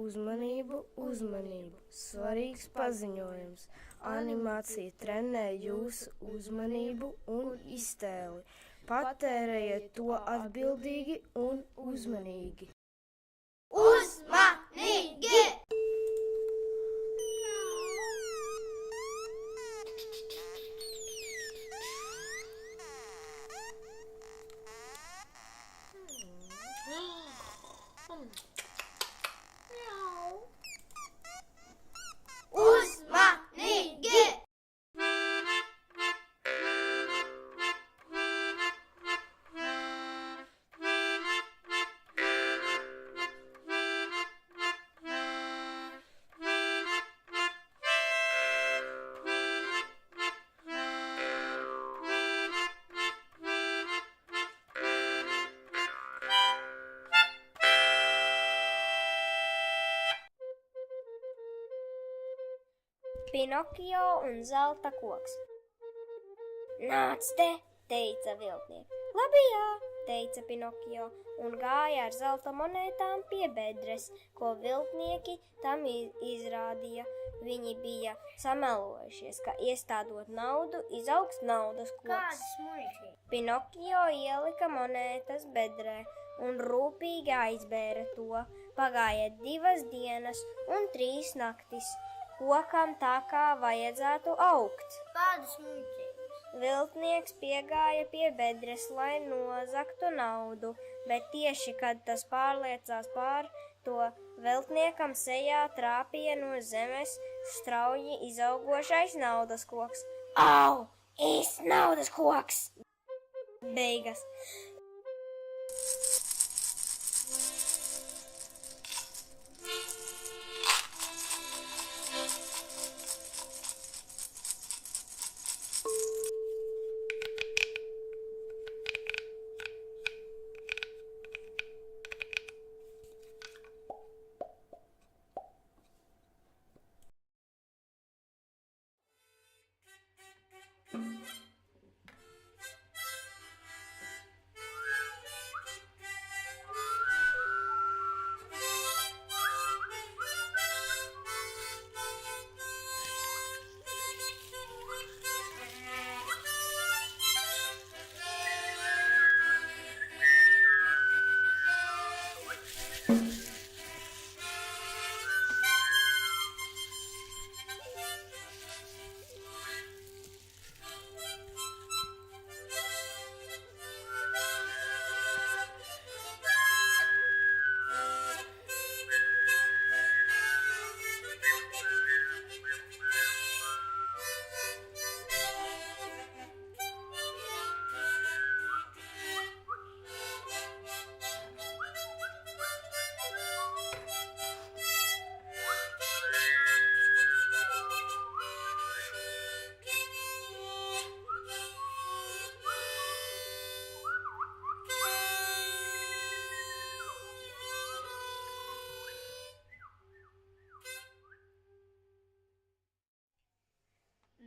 Uzmanību, uzmanību! Svarīgs paziņojums! Animācija trenē jūsu uzmanību un iztēli. Patērējiet to atbildīgi un uzmanīgi! Uzmanīgi! Uzmanīgi! Pinokio un zelta koks. Nāc te, teica viltnieks. Labi, jā, teica Pinokio, un gāja ar zelta monētām pie bedres, ko viltnieki tam izrādīja. Viņi bija samelojušies, ka iestādot naudu, izaugs naudas koks. Pinokio ielika monētas bedrē un rūpīgi aizbēra to. Pagāja 2 dienas un 3 naktis. Kokam tā kā vajadzētu augt. Kādas muļķības? Viltnieks piegāja pie bedres, lai nozagtu naudu, bet tieši kad tas pārliecās pār to, viltniekam sejā trāpīja no zemes strauji izaugošais naudas koks. Au! Īsts naudas koks! Beigas.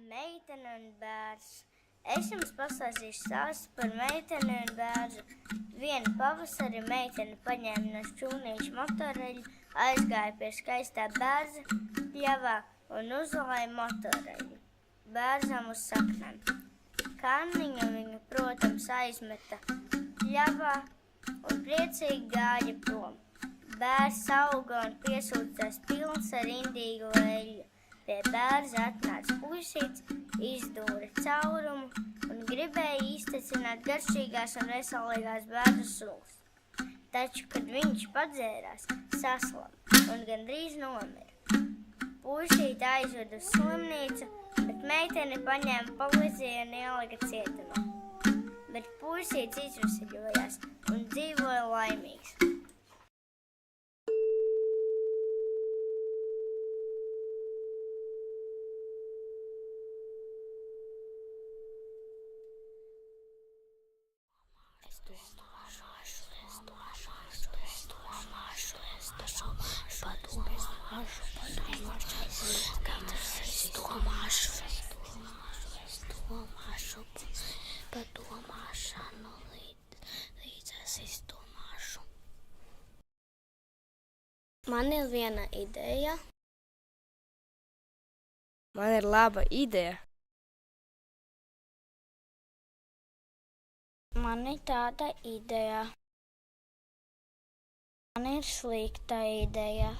Meitene un bērns. Es jums pastāstīšu stāstu par meiteni un bērnu. Vienu pavasari meitene paņēma no šķūnīša motoreļu, aizgāja pie skaistā bērza pļavā un uzlāja motoreļu bērzam uz saknēm. Kanniņa viņu, protams, aizmeta pļavā un priecīgi gāja prom. Bērs auga un piesūcās pilns ar indīgu eļļu. Pie bērza atnāca puisīts, izdūra caurumu un gribēja iztecināt garšīgās un veselīgās bērnu sulas. Taču, kad viņš padzērās, saslama un gandrīz nomira. Puisīti aizveda uz slimnīcu, bet meiteni paņēma policiju un ielika cietumā. Bet puisīts izveseļojās un dzīvoja laimīgs. Man ir viena ideja. Man ir laba ideja. Man ir tāda ideja. Man ir slikta ideja.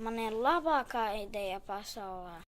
Man ir labākā ideja pasaulē.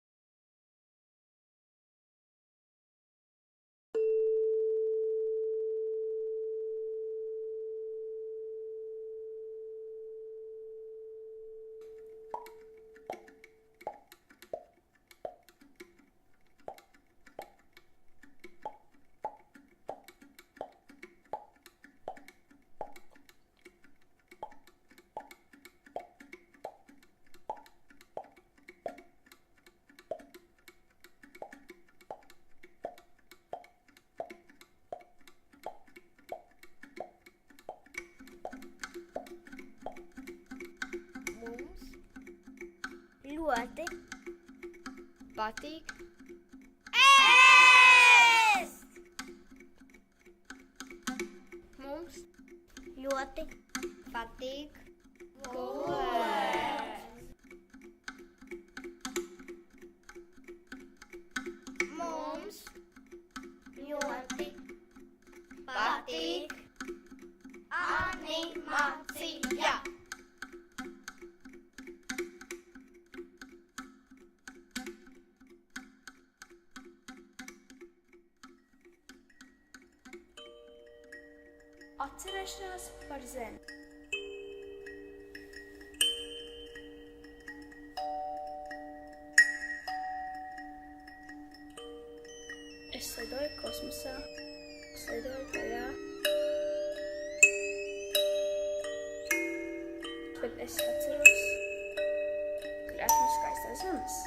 Ļoti Patīk. ēst! Mums Ļoti patīk. Mums ļoti patīk animācija. Atcerēšanās par zemi. Es lidoju kosmosā, es lidoju tajā, bet es atceros, ka esmu skaistās zemes.